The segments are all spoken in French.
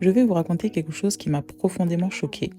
je vais vous raconter quelque chose qui m'a profondément choquée.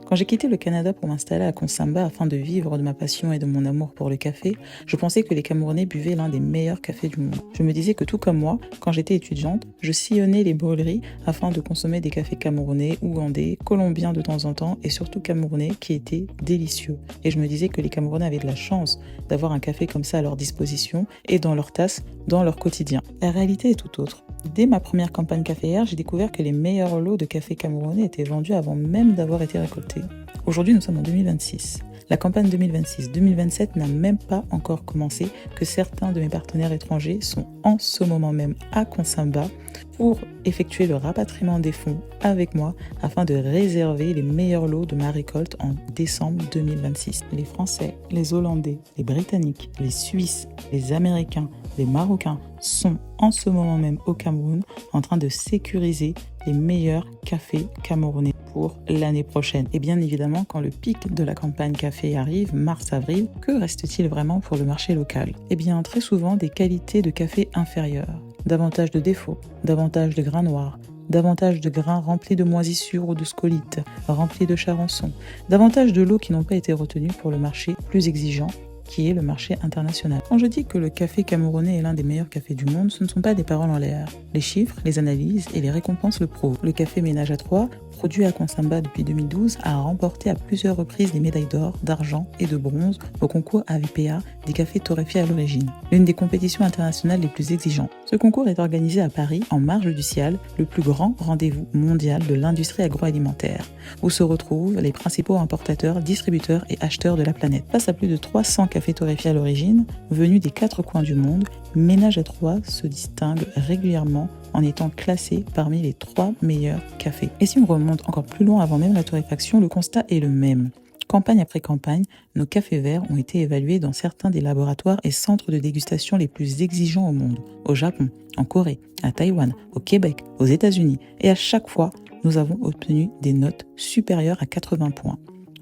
Quand j'ai quitté le Canada pour m'installer à Konsamba afin de vivre de ma passion et de mon amour pour le café, je pensais que les Camerounais buvaient l'un des meilleurs cafés du monde. Je me disais que tout comme moi, quand j'étais étudiante, je sillonnais les brûleries afin de consommer des cafés camerounais, ougandais, colombiens de temps en temps et surtout camerounais qui étaient délicieux. Et je me disais que les Camerounais avaient de la chance d'avoir un café comme ça à leur disposition et dans leur tasse, dans leur quotidien. La réalité est tout autre. Dès ma première campagne caféière, j'ai découvert que les meilleurs lots de café camerounais étaient vendus avant même d'avoir été récoltés. Aujourd'hui, nous sommes en 2026. La campagne 2026-2027 n'a même pas encore commencé, que certains de mes partenaires étrangers sont en ce moment même à Konsamba pour effectuer le rapatriement des fonds avec moi afin de réserver les meilleurs lots de ma récolte en décembre 2026. Les Français, les Hollandais, les Britanniques, les Suisses, les Américains, les Marocains sont en ce moment même au Cameroun en train de sécuriser les meilleurs cafés camerounais pour l'année prochaine. Et bien évidemment, quand le pic de la campagne café arrive, mars-avril, que reste-t-il vraiment pour le marché local? Eh bien, très souvent, des qualités de café inférieures, davantage de défauts, davantage de grains noirs, davantage de grains remplis de moisissures ou de scolytes, remplis de charançon, davantage de lots qui n'ont pas été retenus pour le marché plus exigeant, qui est le marché international. Quand je dis que le café camerounais est l'un des meilleurs cafés du monde, ce ne sont pas des paroles en l'air. Les chiffres, les analyses et les récompenses le prouvent. Le café Ménage à Trois, produit à Konsamba depuis 2012, a remporté à plusieurs reprises des médailles d'or, d'argent et de bronze au concours AVPA des cafés torréfiés à l'origine, l'une des compétitions internationales les plus exigeantes. Ce concours est organisé à Paris, en marge du Cial, le plus grand rendez-vous mondial de l'industrie agroalimentaire, où se retrouvent les principaux importateurs, distributeurs et acheteurs de la planète. Face à plus de 300 cafés torréfiés à l'origine, venus des 4 coins du monde, Ménage à Trois se distingue régulièrement en étant classé parmi les 3 meilleurs cafés. Et si on remonte encore plus loin avant même la torréfaction, le constat est le même. Campagne après campagne, nos cafés verts ont été évalués dans certains des laboratoires et centres de dégustation les plus exigeants au monde, au Japon, en Corée, à Taïwan, au Québec, aux États-Unis. Et à chaque fois, nous avons obtenu des notes supérieures à 80 points.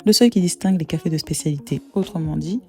Le seuil qui distingue les cafés de spécialité. Autrement dit,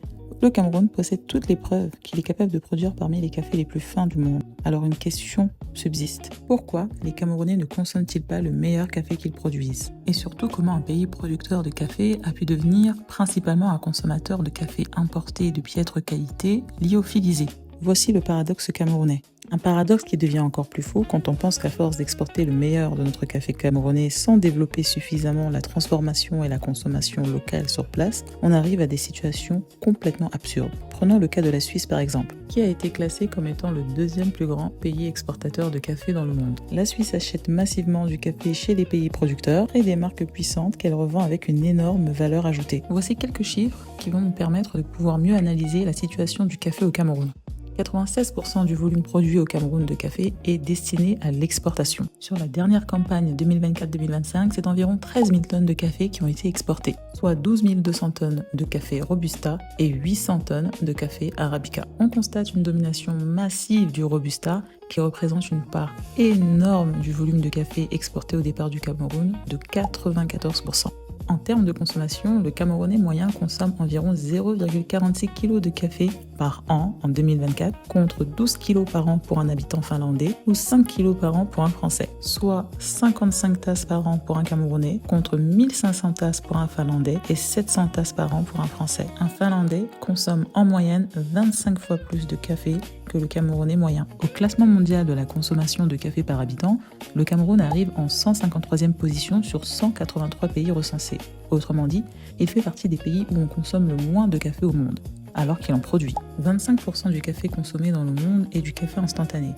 le Cameroun possède toutes les preuves qu'il est capable de produire parmi les cafés les plus fins du monde. Alors une question subsiste. Pourquoi les Camerounais ne consomment-ils pas le meilleur café qu'ils produisent? Et surtout, comment un pays producteur de café a pu devenir principalement un consommateur de café importé de piètre qualité, lyophilisé? Voici le paradoxe camerounais. Un paradoxe qui devient encore plus faux quand on pense qu'à force d'exporter le meilleur de notre café camerounais sans développer suffisamment la transformation et la consommation locale sur place, on arrive à des situations complètement absurdes. Prenons le cas de la Suisse par exemple, qui a été classée comme étant le 2e plus grand pays exportateur de café dans le monde. La Suisse achète massivement du café chez les pays producteurs et des marques puissantes qu'elle revend avec une énorme valeur ajoutée. Voici quelques chiffres qui vont nous permettre de pouvoir mieux analyser la situation du café au Cameroun. 96% du volume produit au Cameroun de café est destiné à l'exportation. Sur la dernière campagne 2024-2025, c'est environ 13 000 tonnes de café qui ont été exportées, soit 12 200 tonnes de café Robusta et 800 tonnes de café Arabica. On constate une domination massive du Robusta qui représente une part énorme du volume de café exporté au départ du Cameroun de 94%. En termes de consommation, le Camerounais moyen consomme environ 0,46 kg de café par an en 2024, contre 12 kg par an pour un habitant finlandais ou 5 kg par an pour un Français, soit 55 tasses par an pour un Camerounais, contre 1500 tasses pour un Finlandais et 700 tasses par an pour un Français. Un Finlandais consomme en moyenne 25 fois plus de café que le Camerounais moyen. Au classement mondial de la consommation de café par habitant, le Cameroun arrive en 153e position sur 183 pays recensés. Autrement dit, il fait partie des pays où on consomme le moins de café au monde, alors qu'il en produit. 25% du café consommé dans le monde est du café instantané.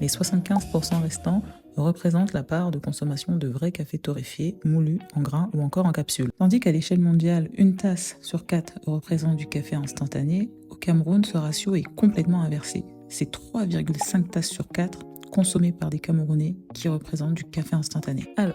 Les 75% restants représentent la part de consommation de vrais cafés torréfiés, moulus, en grains ou encore en capsules. Tandis qu'à l'échelle mondiale, une tasse sur 4 représente du café instantané, au Cameroun, ce ratio est complètement inversé. C'est 3,5 tasses sur 4 consommées par des Camerounais qui représentent du café instantané. Alors,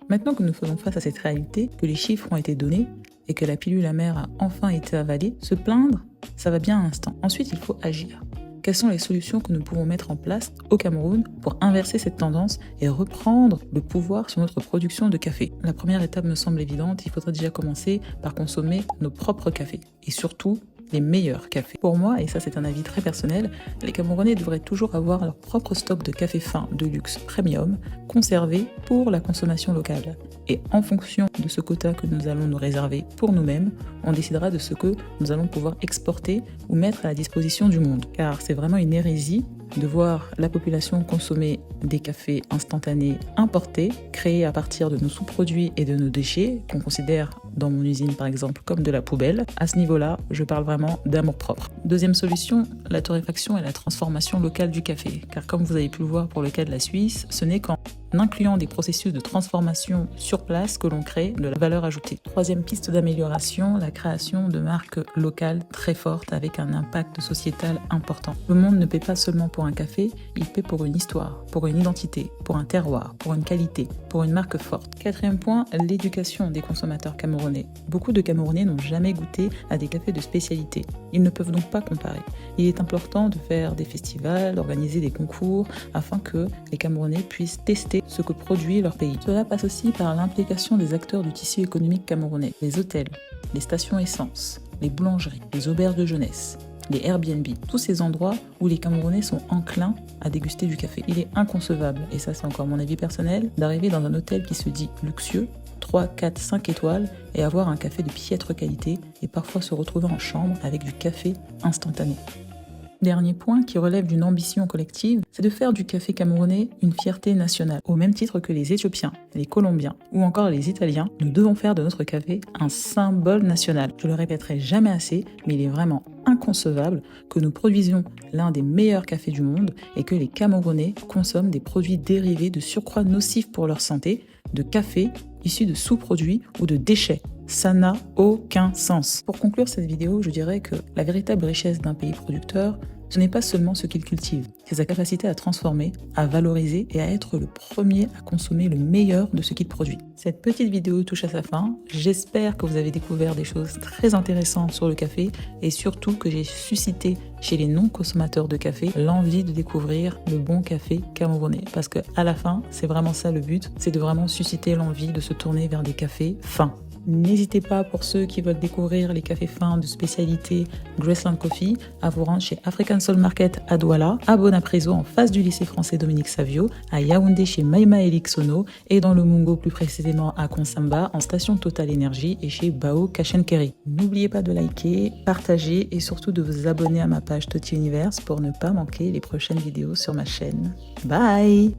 maintenant que nous faisons face à cette réalité, que les chiffres ont été donnés et que la pilule amère a enfin été avalée, se plaindre, ça va bien un instant. Ensuite, il faut agir. Quelles sont les solutions que nous pouvons mettre en place au Cameroun pour inverser cette tendance et reprendre le pouvoir sur notre production de café? La première étape me semble évidente, il faudrait déjà commencer par consommer nos propres cafés et surtout les meilleurs cafés. Pour moi, et ça c'est un avis très personnel, les Camerounais devraient toujours avoir leur propre stock de café fin de luxe premium, conservé pour la consommation locale. Et en fonction de ce quota que nous allons nous réserver pour nous-mêmes, on décidera de ce que nous allons pouvoir exporter ou mettre à la disposition du monde. Car c'est vraiment une hérésie de voir la population consommer des cafés instantanés importés, créés à partir de nos sous-produits et de nos déchets, qu'on considère dans mon usine par exemple comme de la poubelle. À ce niveau-là, je parle vraiment d'amour-propre. Deuxième solution, la torréfaction et la transformation locale du café. Car comme vous avez pu le voir pour le cas de la Suisse, ce n'est qu'en incluant des processus de transformation sur place que l'on crée de la valeur ajoutée. Troisième piste d'amélioration, la création de marques locales très fortes avec un impact sociétal important. Le monde ne paie pas seulement pour un café, il paie pour une histoire, pour une identité, pour un terroir, pour une qualité, pour une marque forte. Quatrième point, l'éducation des consommateurs camerounais. Beaucoup de Camerounais n'ont jamais goûté à des cafés de spécialité. Ils ne peuvent donc pas comparer. Il est important de faire des festivals, d'organiser des concours afin que les Camerounais puissent tester ce que produit leur pays. Cela passe aussi par l'implication des acteurs du tissu économique camerounais, les hôtels, les stations essence, les boulangeries, les auberges de jeunesse, les Airbnb, tous ces endroits où les Camerounais sont enclins à déguster du café. Il est inconcevable, et ça c'est encore mon avis personnel, d'arriver dans un hôtel qui se dit luxueux, 3, 4, 5 étoiles, et avoir un café de piètre qualité, et parfois se retrouver en chambre avec du café instantané. Dernier point qui relève d'une ambition collective, c'est de faire du café camerounais une fierté nationale. Au même titre que les Éthiopiens, les Colombiens ou encore les Italiens, nous devons faire de notre café un symbole national. Je le répéterai jamais assez, mais il est vraiment inconcevable que nous produisions l'un des meilleurs cafés du monde et que les Camerounais consomment des produits dérivés de surcroît nocifs pour leur santé, de café issus de sous-produits ou de déchets. Ça n'a aucun sens. Pour conclure cette vidéo, je dirais que la véritable richesse d'un pays producteur, ce n'est pas seulement ce qu'il cultive, c'est sa capacité à transformer, à valoriser et à être le premier à consommer le meilleur de ce qu'il produit. Cette petite vidéo touche à sa fin. J'espère que vous avez découvert des choses très intéressantes sur le café et surtout que j'ai suscité chez les non-consommateurs de café l'envie de découvrir le bon café camerounais. Parce que à la fin, c'est vraiment ça le but, c'est de vraiment susciter l'envie de se tourner vers des cafés fins. N'hésitez pas, pour ceux qui veulent découvrir les cafés fins de spécialité Graceland Coffee, à vous rendre chez African Soul Market à Douala, à Bonapreso en face du lycée français Dominique Savio, à Yaoundé chez Maïma Elixono et dans le Mungo plus précisément à Konsamba en station Total Énergie et chez Bao Kashenkeri. N'oubliez pas de liker, partager et surtout de vous abonner à ma page Toti Universe pour ne pas manquer les prochaines vidéos sur ma chaîne. Bye!